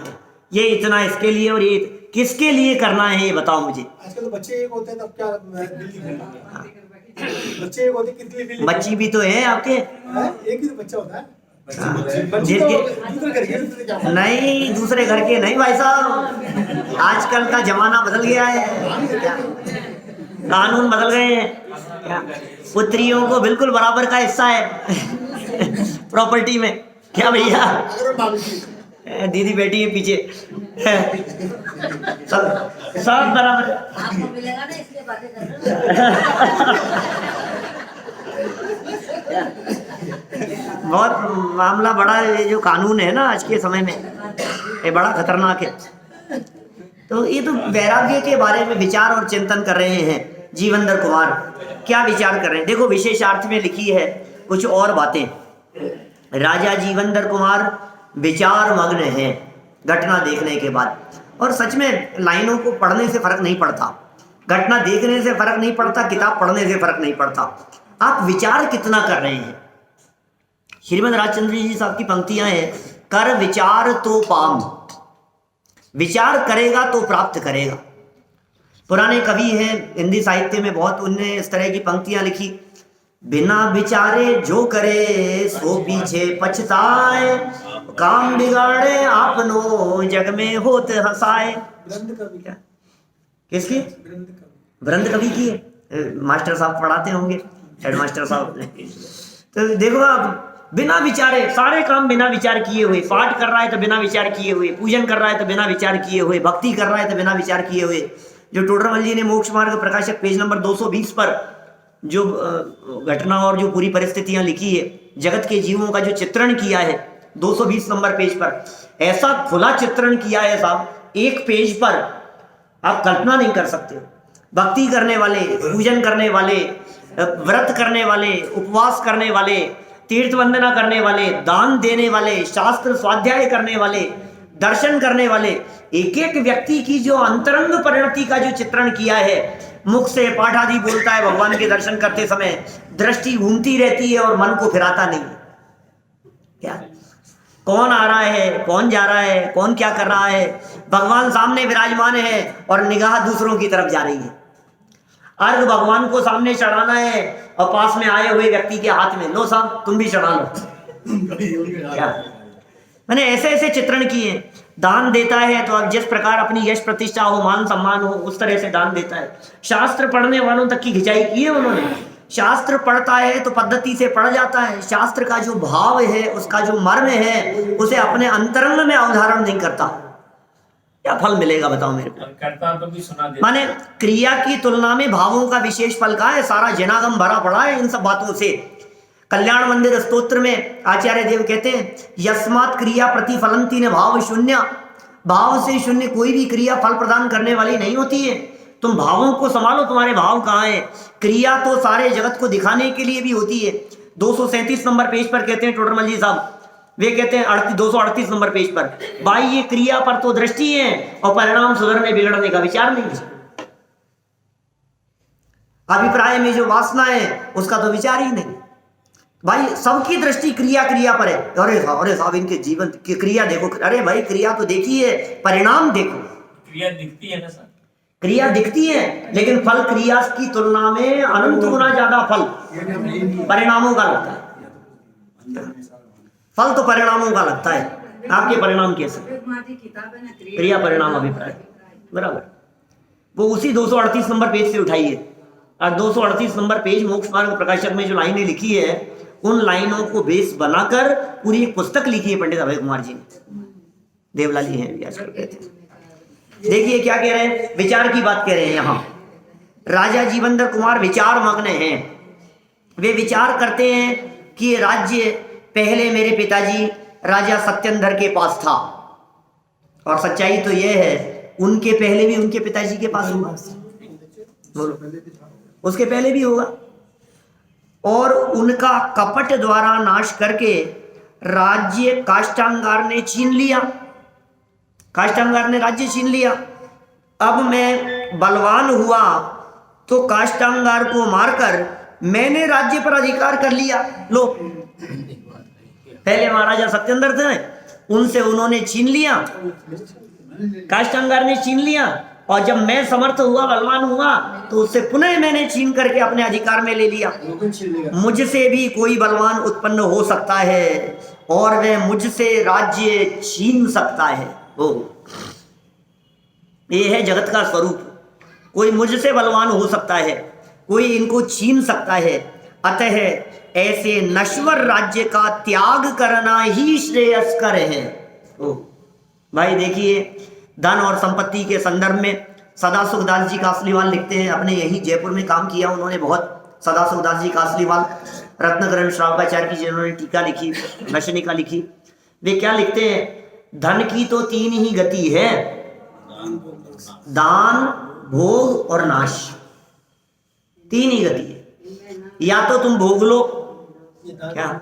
ये इतना इसके लिए और ये किसके लिए करना है, ये बताओ मुझे। आजकल तो बच्चे एक होते हैं, तब क्या बच्चे एक होते, कितने बच्ची भी तो है आपके, एक ही तो बच्चा होता है। नहीं, दूसरे घर के नहीं भाई साहब, आजकल का जमाना बदल गया है, कानून बदल गए हैं। पुत्रियों को बिल्कुल बराबर का हिस्सा है प्रॉपर्टी में। क्या भैया, दीदी बेटी है पीछे, सब बराबर। आपको मिलेगा ना, इसलिए बातें कर रहे बहुत मामला बड़ा, ये जो कानून है ना आज के समय में, ये बड़ा खतरनाक है। तो ये तो वैराग्य के बारे में विचार और चिंतन कर रहे हैं जीवंदर कुमार। क्या विचार कर रहे हैं? देखो विशेषार्थ में लिखी है कुछ और बातें। राजा जीवंदर कुमार विचार मग्न है घटना देखने के बाद, और सच में लाइनों को पढ़ने से फर्क नहीं पड़ता, घटना देखने से फर्क नहीं पड़ता, किताब पढ़ने से फर्क नहीं पड़ता, आप विचार कितना कर रहे हैं। श्रीमद राजचंद्र जी साहब की पंक्तियां हैं, कर विचार तो पाम, विचार करेगा तो प्राप्त करेगा। पुराने कवि हैं हिंदी साहित्य में बहुत, उनने इस तरह की पंक्तियां लिखी, बिना विचारे जो करे सो पीछे पछताए, काम बिगाड़े आपनो जग में होत हंसाए। किसकी? वृंद कवि की है, मास्टर साहब पढ़ाते होंगे, हेडमास्टर साहब ने। तो देखो आप, बिना विचारे सारे काम, बिना विचार किए हुए, पाठ कर रहा है तो बिना विचार किए हुए, पूजन कर रहा है तो बिना विचार किए हुए, भक्ति कर रहा है तो बिना विचार किए हुए। जो टोडरमल जी ने मोक्ष मार्ग प्रकाशक पेज नंबर 220 पर जो घटना और जो पूरी परिस्थितियां लिखी है, जगत के जीवों का जो चित्रण किया है 220 नंबर पेज पर, ऐसा खुला चित्रण किया है साहब, एक पेज पर आप कल्पना नहीं कर सकते। भक्ति करने वाले, पूजन करने वाले, व्रत करने वाले, उपवास करने वाले, तीर्थ वंदना करने वाले, दान देने वाले, शास्त्र स्वाध्याय करने वाले, दर्शन करने वाले, एक एक व्यक्ति की जो अंतरंग परिणति का जो चित्रण किया है, मुख से पाठादि बोलता है भगवान के दर्शन करते समय, दृष्टि घूमती रहती है और मन को फिराता नहीं। क्या कौन आ रहा है, कौन जा रहा है, कौन क्या कर रहा है, भगवान सामने विराजमान है और निगाह दूसरों की तरफ जा रही है। अर्घ भगवान को सामने चढ़ाना है और पास में आए हुए व्यक्ति के हाथ में, लो साहब तुम भी चढ़ा लो। क्या मैंने ऐसे ऐसे चित्रण किए। दान देता है तो अब जिस प्रकार अपनी यश प्रतिष्ठा हो, मान सम्मान हो, उस तरह से दान देता है। शास्त्र पढ़ने वालों तक की खिंचाई की है उन्होंने। शास्त्र पढ़ता है तो पद्धति से पढ़ जाता है, शास्त्र का जो भाव है, उसका जो मर्म है, उसे अपने अंतरंग में अवधारण नहीं करता, क्या फल मिलेगा बताओ मेरे को? करता तो भी सुना देता। माने क्रिया की तुलना में भावों का विशेष फल का है। सारा जनागम भरा पड़ा है इन सब बातों से। कल्याण मंदिर स्तोत्र में आचार्य देव कहते हैं, यस्मात् क्रिया प्रतिफलंती न भाव शून्य। भाव से शून्य कोई भी क्रिया फल प्रदान करने वाली नहीं होती है। तुम भावों को संभालो, तुम्हारे भाव कहाँ है। क्रिया तो सारे जगत को दिखाने के लिए भी होती है। 237 नंबर पेज पर कहते हैं टोडरमल जी साहब, वे कहते हैं 238 नंबर पेज पर, बाह्य क्रिया पर तो दृष्टि है और परिणाम सुधरने बिगड़ने का विचार नहीं है। अभिप्राय में जो वासना है उसका तो विचार ही नहीं। भाई सबकी दृष्टि क्रिया क्रिया पर है। अरे साहब इनके जीवन की क्रिया देखो। अरे भाई क्रिया तो देखी है, परिणाम देखो। क्रिया दिखती है ना सर, क्रिया दिखती है लेकिन फल क्रिया की तुलना में अनंत गुना ज्यादा फल परिणामों का लगता है। फल तो परिणामों का लगता है। आपके परिणाम कैसे? क्रिया परिणाम अभिप्राय बराबर। वो उसी 238 नंबर पेज से उठाइए और 238 नंबर पेज मोक्ष मार्ग प्रकाशक में जो लाइनें लिखी है, उन लाइनों को बेस बनाकर पूरी एक पुस्तक लिखी है पंडित अभय कुमार जी ने। देवलाल जी हैं आजकल कहते हैं। देखिए क्या कह रहे हैं, विचार की बात कह रहे हैं। यहाँ राजा जीवंदर कुमार विचार मग्न हैं। वे विचार करते हैं कि ये राज्य पहले मेरे पिताजी राजा सत्येंद्र के पास था, और सच्चाई तो यह है उनके पहले भी उनके पिताजी के पास हुआ, उसके पहले भी होगा। और उनका कपट द्वारा नाश करके राज्य काष्टांगार ने छीन लिया। काष्टांगार ने राज्य छीन लिया। अब मैं बलवान हुआ तो काष्टांगार को मारकर मैंने राज्य पर अधिकार कर लिया। लो, पहले महाराजा सत्येंद्र थे, उनसे उन्होंने छीन लिया, काष्टांगार ने छीन लिया, और जब मैं समर्थ हुआ, बलवान हुआ, तो उससे पुनः मैंने छीन करके अपने अधिकार में ले लिया। मुझसे भी कोई बलवान उत्पन्न हो सकता है और वह मुझसे राज्य छीन सकता है। ओ, ये है जगत का स्वरूप। कोई मुझसे बलवान हो सकता है, कोई इनको छीन सकता है। अतः ऐसे नश्वर राज्य का त्याग करना ही श्रेयस्कर है। ओ भाई देखिए, धन और संपत्ति के संदर्भ में सदासुखदास जी कासलीवाल लिखते हैं। अपने यही जयपुर में काम किया उन्होंने बहुत। सदासुखदास जी कासलीवाल, रत्नकरण श्रावकाचार्य की जिन्होंने टीका लिखी, दर्शनिका लिखी, वे क्या लिखते हैं, धन की तो तीन ही गति है, दान, भोग और नाश। तीन ही गति है। या तो तुम भोग लो, क्या,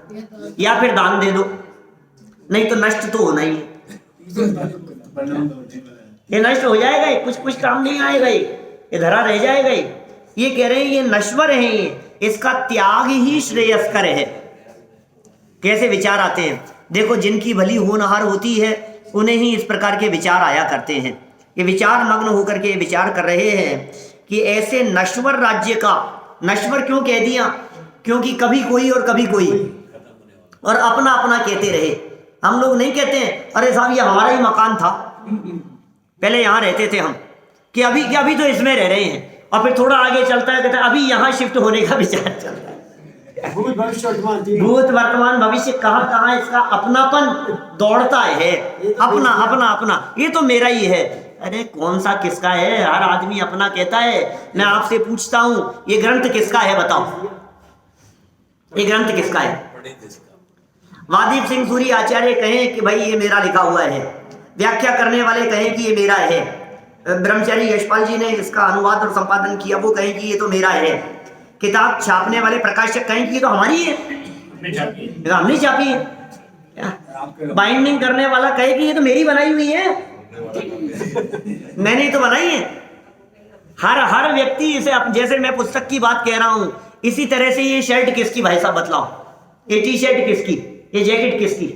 या फिर दान दे दो, नहीं तो नष्ट तो होना ही है। ये नष्ट हो जाएगा, कुछ कुछ काम नहीं आएगा, ये धरा रह जाएगा। ये कह रहे हैं ये नश्वर है, ये इसका त्याग ही श्रेयस्कर है। कैसे विचार आते हैं देखो, जिनकी भली होनहार होती है उन्हें ही इस प्रकार के विचार आया करते हैं। ये विचार मग्न होकर के विचार कर रहे हैं कि ऐसे नश्वर राज्य का, नश्वर क्यों कह दिया, क्योंकि कभी कोई और कभी कोई, और अपना अपना कहते रहे। हम लोग नहीं कहते हैं अरे साहब ये हमारा ही मकान था, पहले यहाँ रहते थे हम, कि अभी तो इसमें रह रहे हैं, और फिर थोड़ा आगे चलता है कहता है अभी यहाँ शिफ्ट होने का विचार चलता है। भूत वर्तमान भविष्य कहाँ कहाँ इसका अपनापन दौड़ता है, अपना अपना अपना, ये तो मेरा ही है। अरे कौन सा किसका है, हर आदमी अपना कहता है। मैं आपसे पूछता हूँ ये ग्रंथ किसका है बताओ, ये ग्रंथ किसका है? वादीप सिंह सूरी आचार्य कहें कि भाई ये मेरा लिखा हुआ है, व्याख्या करने वाले कहें कि ये मेरा है, ब्रह्मचारी यशपाल जी ने इसका अनुवाद और संपादन किया, वो कहें कि ये तो मेरा है, किताब छापने वाले प्रकाशक कहें कि ये तो हमारी है। हमने छापी है। हमने छापी है। बाइंडिंग करने वाला कहे कि ये तो मेरी बनाई हुई है, मैंने ही तो बनाई है। हर व्यक्ति इसे जैसे मैं पुस्तक की बात कह रहा हूं, इसी तरह से ये शर्ट किसकी भाई साहब बतलाओ, ये टी शर्ट किसकी, ये जैकेट किसकी।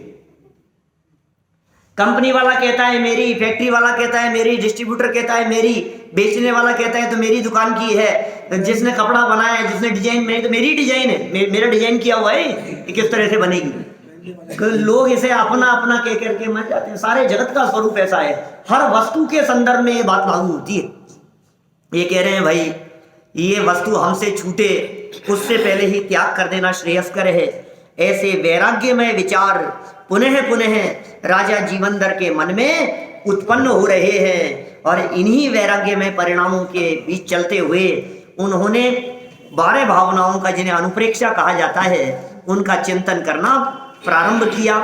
कंपनी वाला कहता है मेरी, फैक्ट्री वाला कहता है मेरी, डिस्ट्रीब्यूटर कहता है मेरी, बेचने वाला कहता है तो मेरी दुकान की है, जिसने कपड़ा बनाया है, जिसने डिजाइन बनाई तो मेरी डिजाइन है, मेरा डिजाइन किया हुआ है, ये किस तरह से बनेगी। लोग इसे अपना अपना कह करके मर जाते हैं। सारे जगत का स्वरूप ऐसा है, हर वस्तु के संदर्भ में ये बात लागू होती है। ये कह रहे हैं भाई ये वस्तु हमसे छूटे उससे पहले ही त्याग कर देना श्रेयस्कर है। ऐसे वैराग्यमय विचार पुनः पुनः राजा जीवंदर के मन में उत्पन्न हो रहे हैं और इन्हीं वैराग्यमय परिणामों के बीच चलते हुए उन्होंने 12 भावनाओं का, जिन्हें अनुप्रेक्षा कहा जाता है, उनका चिंतन करना प्रारंभ किया।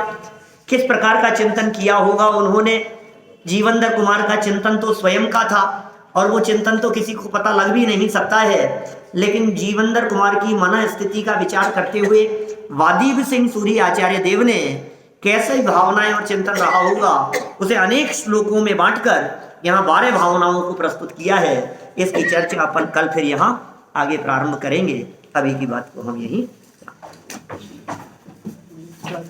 किस प्रकार का चिंतन किया होगा उन्होंने? जीवंदर कुमार का चिंतन तो स्वयं का था और वो चिंतन तो किसी को पता लग भी नहीं सकता है, लेकिन जीवंदर कुमार की मन स्थिति का विचार करते हुए वादीब सिंह सूरी आचार्य देव ने कैसे भावनाएं और चिंतन रहा होगा उसे अनेक श्लोकों में बांटकर यहाँ 12 भावनाओं को प्रस्तुत किया है। इसकी चर्चा अपन कल फिर यहाँ आगे प्रारंभ करेंगे। अभी की बात को हम यहीं